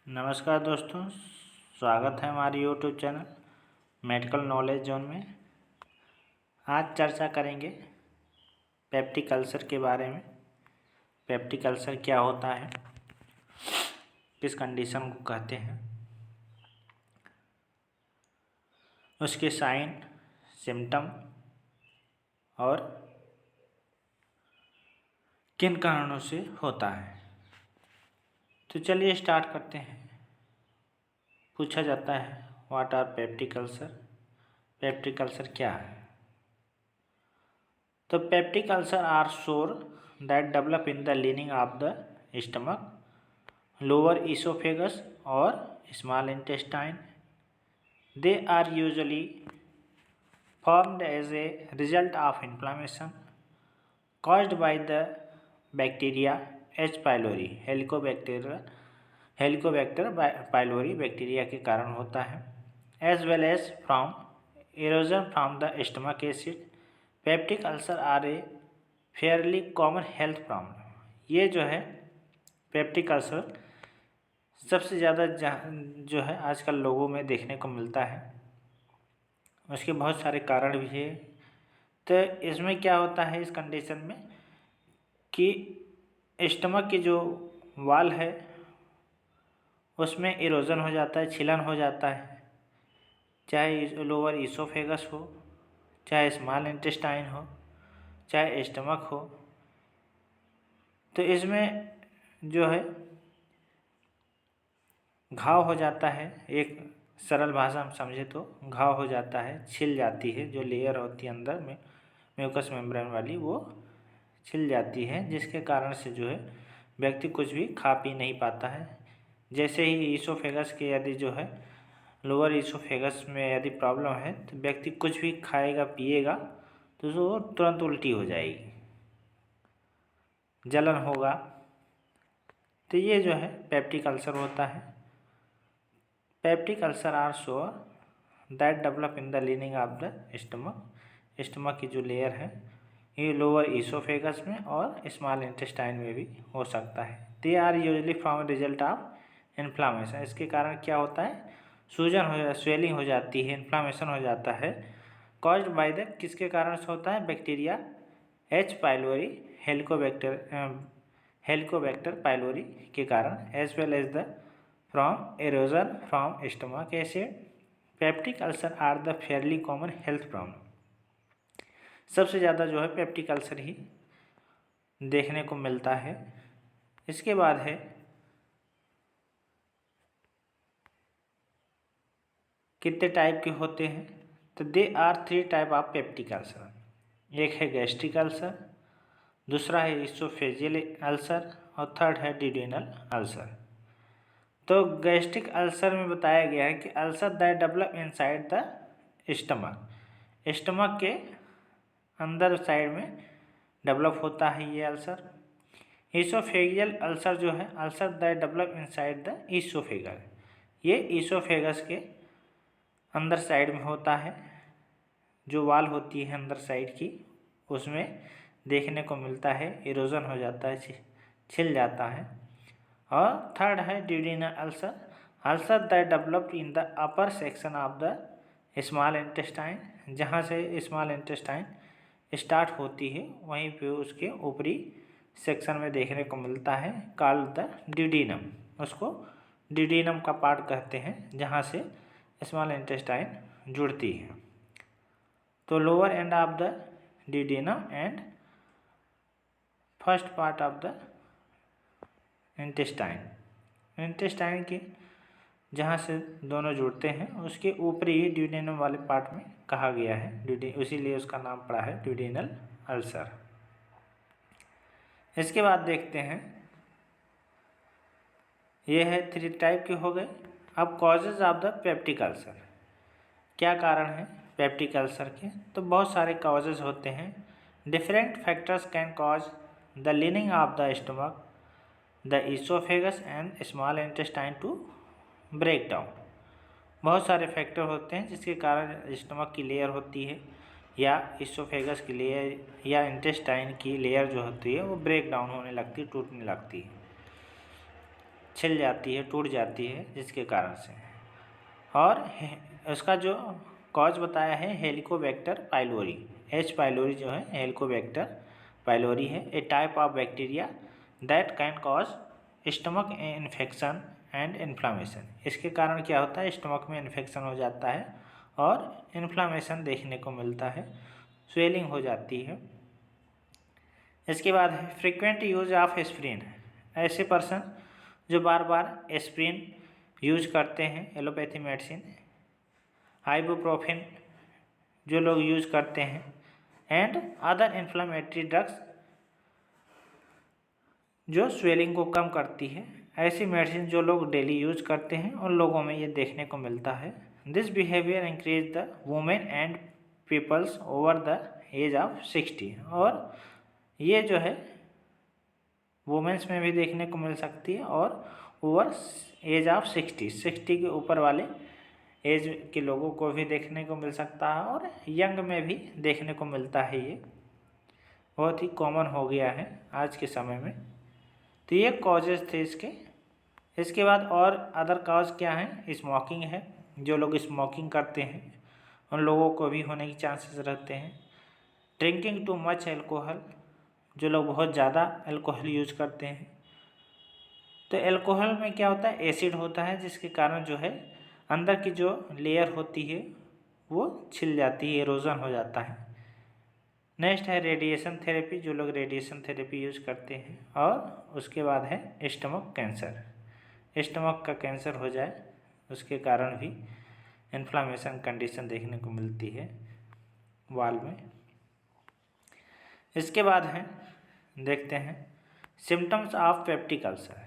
नमस्कार दोस्तों, स्वागत है हमारे YouTube channel medical knowledge zone में। आज चर्चा करेंगे पेप्टिक अल्सर के बारे में। पेप्टिक अल्सर क्या होता है, किस कंडीशन को कहते हैं, उसके साइन, सिम्टम और किन कारणों से होता है। तो चलिए स्टार्ट करते हैं। पूछा जाता है what are peptic ulcer. Peptic ulcer क्या है? तो peptic ulcer are sore that develop in the lining of the stomach, lower oesophagus और small intestine. They are usually formed as a result of inflammation caused by the bacteria H. pylori, helicobacter pylori bacteria के कारण होता है, as well as from erosion from the stomach acid. Peptic ulcer are a fairly common health problem. ये जो है peptic ulcer सबसे ज़्यादा जो है आजकल लोगों में देखने को मिलता है। उसके बहुत सारे कारण भी है। तो इसमें क्या होता है इस कंडीशन में कि स्टमक की जो वाल है उसमें इरोजन हो जाता है, छिलन हो जाता है, चाहे लोअर इसोफेगस हो, चाहे स्मॉल इंटेस्टाइन हो, चाहे स्टमक हो। तो इसमें जो है घाव हो जाता है। एक सरल भाषा में समझे तो घाव हो जाता है, छिल जाती है, जो लेयर होती है अंदर में म्यूकस मेम्ब्रेन वाली वो छिल जाती है, जिसके कारण से जो है व्यक्ति कुछ भी खा पी नहीं पाता है। जैसे ही ईसोफेगस के यदि जो है लोअर ईसोफेगस में यदि प्रॉब्लम है तो व्यक्ति कुछ भी खाएगा पिएगा तो वो तुरंत उल्टी हो जाएगी, जलन होगा। तो ये जो है पेप्टिक अल्सर होता है। Peptic ulcer are sore that develop in the lining of the stomach. Stomach की जो लेयर है ये लोअर ईसोफेगस में और स्मॉल इंटेस्टाइन में भी हो सकता है। They are usually from result of inflammation. इसके कारण क्या होता है, सूजन हो, स्वेलिंग हो जाती है, इन्फ्लामेशन हो जाता है। कॉज्ड बाय द किसके कारण से होता है, bacteria H pylori helicobacter pylori के कारण, as well as the from erosion from stomach acid. Peptic ulcer are the fairly common health problem. सबसे ज़्यादा जो है पेप्टिक अल्सर ही देखने को मिलता है। इसके बाद है कितने टाइप के होते हैं। तो they are 3 type of peptic ulcer. एक है गैस्ट्रिक अल्सर, दूसरा है इसोफेजियल अल्सर और थर्ड है डिड्यूनल अल्सर। तो गैस्ट्रिक अल्सर में बताया गया है कि ulcer that develop inside the stomach. Stomach के अंदर साइड में डेवलप होता है ये अल्सर। ईसोफेजियल अल्सर जो है ulcer that develop inside the oesophagus. ये ईसोफेगस के अंदर साइड में होता है, जो वाल होती है अंदर साइड की उसमें देखने को मिलता है, इरोजन हो जाता है, छिल जाता है। और थर्ड है duodenal ulcer, ulcer that developed in the upper section of the small intestine. जहाँ से स्मॉल इंटेस्टाइन स्टार्ट होती है वहीं पे उसके ऊपरी सेक्शन में देखने को मिलता है, कॉल्ड द ड्यूडिनम। उसको ड्यूडिनम का पार्ट कहते हैं, जहाँ से स्मॉल इंटेस्टाइन जुड़ती है। तो lower end of the duodenum and first part of the intestine के जहाँ से दोनों जुड़ते हैं उसके ऊपरी ही ड्यूडिनम वाले पार्ट में कहा गया है, इसीलिए उसका नाम पड़ा है ड्यूडिनल अल्सर। इसके बाद देखते हैं, ये है 3 टाइप के हो गए। अब causes of the peptic ulcer, क्या कारण है पेप्टिक अल्सर के। तो बहुत सारे कॉजेज होते हैं। Different factors can cause the lining of the stomach, the oesophagus and small intestine to break down. बहुत सारे फैक्टर होते हैं जिसके कारण स्टमक की लेयर होती है या इसोफेगस की लेयर या इंटेस्टाइन की लेयर जो होती है वो ब्रेक डाउन होने लगती है, टूटने लगती है। छिल जाती है, टूट जाती है, जिसके कारण से। और उसका जो कॉज बताया है हेलिकोबैक्टर पाइलोरी, एच पाइलोरी जो है हेलिकोबैक्टर पाइलोरी है, a type of bacteria that can cause stomach infection and inflammation. इसके कारण क्या होता है, स्टमक में इन्फेक्शन हो जाता है और इन्फ्लामेशन देखने को मिलता है, स्वेलिंग हो जाती है। इसके बाद है फ्रीक्वेंट यूज ऑफ एस्प्रिन। ऐसे पर्सन जो बार बार एस्प्रिन यूज करते हैं, एलोपैथी मेडिसिन, आइबुप्रोफेन जो लोग यूज करते हैं, एंड अदर इन्फ्लामेटरी ड्रग्स जो स्वेलिंग को कम करती है, ऐसी मेडिसिन जो लोग डेली यूज करते हैं उन लोगों में ये देखने को मिलता है। This behaviour increase the women and peoples over the age of 60। और ये जो है वुमेन्स में भी देखने को मिल सकती है और ओवर एज ऑफ 60 के ऊपर वाले एज के लोगों को भी देखने को मिल सकता है और यंग में भी देखने को मिलता है। ये बहुत ही कॉमन हो गया है आज के समय में। तो ये कॉजेज़ थे इसके। इसके बाद और अदर कॉज क्या है, स्मोकिंग है, जो लोग स्मोकिंग करते हैं उन लोगों को भी होने के चांसेस रहते हैं। ड्रिंकिंग टू मच एल्कोहल, जो लोग बहुत ज़्यादा अल्कोहल यूज करते हैं। तो अल्कोहल में क्या होता है, एसिड होता है, जिसके कारण जो है अंदर की जो लेयर होती है वो छिल जाती है, इरोजन हो जाता है। नेक्स्ट है रेडिएशन थेरेपी, जो लोग रेडिएशन थेरेपी यूज करते हैं। और उसके बाद है स्टमक कैंसर, स्टमक का कैंसर हो जाए उसके कारण भी इन्फ्लामेशन कंडीशन देखने को मिलती है वाल में। इसके बाद है देखते हैं symptoms of peptic ulcer.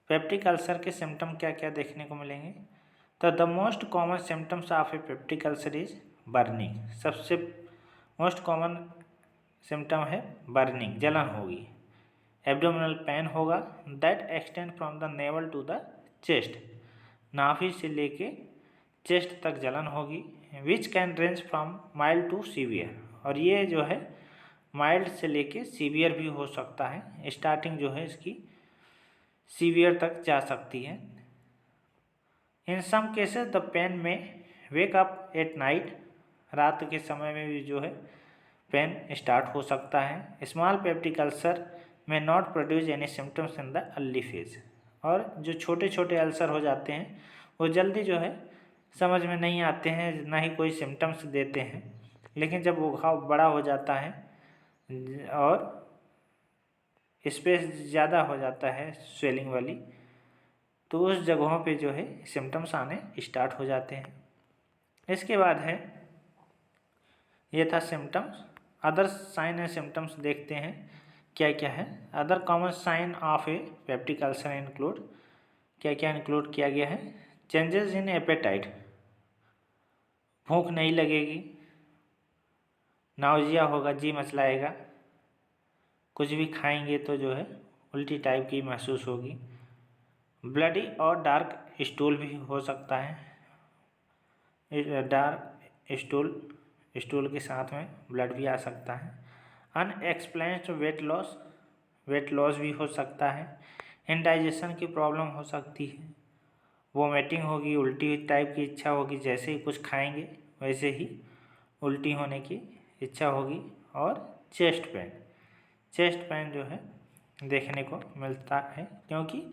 Peptic ulcer के सिम्टम क्या क्या देखने को मिलेंगे। तो the most common symptoms of a peptic ulcer is burning. सबसे मोस्ट कॉमन सिम्टम है बर्निंग, जलन होगी। एब्डोमिनल पेन होगा that extend from the navel to the chest, नाभि से लेके चेस्ट तक जलन होगी। Which can range from mild to severe, और ये जो है माइल्ड से लेके सीवियर भी हो सकता है। स्टार्टिंग जो है इसकी सीवियर तक जा सकती है। इन सम केसेस द पेन में वेक अप एट नाइट, रात के समय में भी जो है पेन स्टार्ट हो सकता है। स्मॉल पेप्टिक अल्सर में not produce any symptoms in the early phase, और जो छोटे छोटे अल्सर हो जाते हैं वो जल्दी जो है समझ में नहीं आते हैं, ना ही कोई सिम्टम्स देते हैं। लेकिन जब वो घाव बड़ा हो जाता है और स्पेस ज़्यादा हो जाता है स्वेलिंग वाली, तो उस जगहों पे जो है सिम्टम्स आने स्टार्ट हो जाते हैं। इसके बाद है ये था symptoms. Other sign and symptoms देखते हैं क्या क्या है। Other common sign of a peptic ulcer include, क्या क्या इंक्लूड किया गया है। चेंजेस इन एपेटाइट, भूख नहीं लगेगी, नाउजिया होगा, जी मचलाएगा, कुछ भी खाएंगे तो जो है उल्टी टाइप की महसूस होगी। ब्लडी और डार्क स्टूल भी हो सकता है, डार्क स्टूल के साथ में ब्लड भी आ सकता है। अनएक्सप्लेन्ड वेट लॉस भी हो सकता है। इंडाइजेशन की प्रॉब्लम हो सकती है। वोमिटिंग होगी, उल्टी टाइप की इच्छा होगी, जैसे ही कुछ खाएंगे वैसे ही उल्टी होने की इच्छा होगी। और चेस्ट पेन जो है देखने को मिलता है, क्योंकि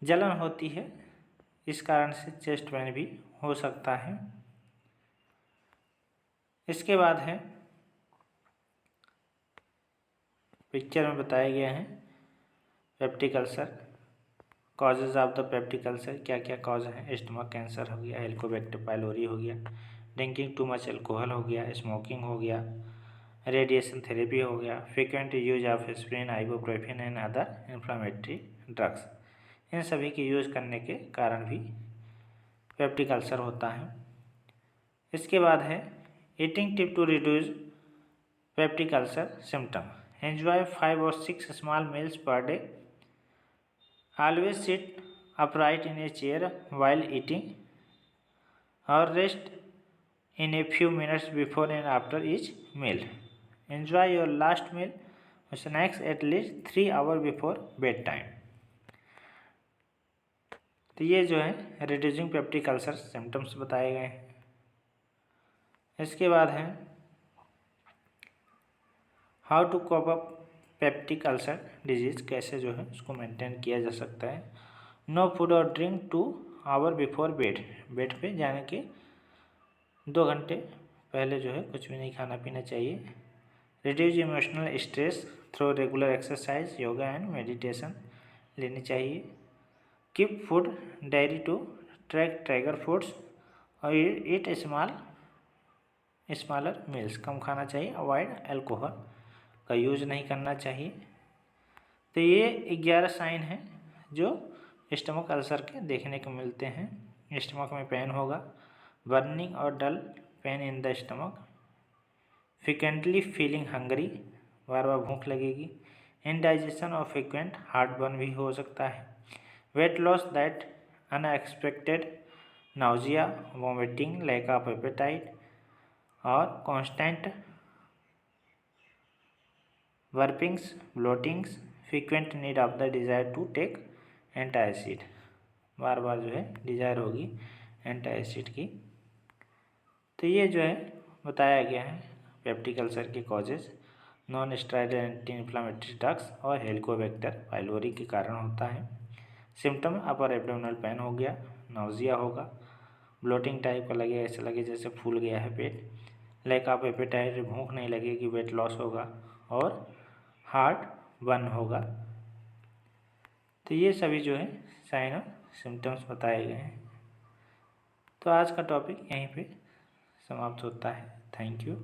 जलन होती है, इस कारण से चेस्ट पेन भी हो सकता है। इसके बाद है पिक्चर में बताया गया है peptic ulcer, causes of the peptic ulcer क्या क्या कॉज है। स्टमक कैंसर हो गया, हेलिकोबैक्टर पाइलोरी हो गया, ड्रिंकिंग टू मच एल्कोहल हो गया, स्मोकिंग हो गया, रेडिएशन थेरेपी हो गया, frequent use of aspirin, ibuprofen and other inflammatory drugs. इन सभी के यूज करने के कारण भी पेप्टिक अल्सर होता है। इसके बाद है eating tip to reduce peptic ulcer symptom. Enjoy 5 or 6 small meals per day. Always sit upright in a chair while eating, और rest in a few minutes before and after each meal. Enjoy your last meal or snacks at least 3 hours before bedtime. तो ये जो है reducing peptic ulcer symptoms बताए गए हैं। इसके बाद है how to cope up peptic ulcer disease, कैसे जो है उसको मेंटेन किया जा सकता है। नो फूड और drink 2 hour before bed, bed पे जाने के 2 घंटे पहले जो है कुछ भी नहीं खाना पीना चाहिए। Reduce emotional stress through regular exercise, yoga and meditation लेनी चाहिए। Keep food diary to track trigger foods और ईट स्मॉलर मील्स, कम खाना चाहिए। अवॉइड अल्कोहल का यूज नहीं करना चाहिए। तो ये 11 साइन हैं जो स्टमक अल्सर के देखने को मिलते हैं। स्टमक में पेन होगा, बर्निंग और dull pain in the stomach, frequently feeling hungry, बार बार भूख लगेगी, इनडाइजेशन और फ्रिक्वेंट हार्टबर्न भी हो सकता है, weight loss that unexpected, nausea, vomiting, lack of appetite और constant burpings, bloatings, frequent need of the desire to take antacid, बार बार जो है डिज़ायर होगी एंटासिड की। तो ये जो है बताया गया है पेप्टिक अल्सर के causes. Non steroidal anti inflammatory drugs और हेलिकोबैक्टर पाइलोरी के कारण होता है। सिम्टम अपर एब्डोमिनल पेन हो गया, नाउजिया होगा, ब्लोटिंग टाइप का लगेगा, ऐसा लगे जैसे फूल गया है पेट, लैक ऑफ एपेटाइट, भूख नहीं लगेगी, वेट लॉस होगा और हार्ट बर्न होगा। तो ये सभी जो है साइन और सिम्टम्स बताए गए हैं। तो आज का टॉपिक यहीं पे समाप्त होता है। Thank you.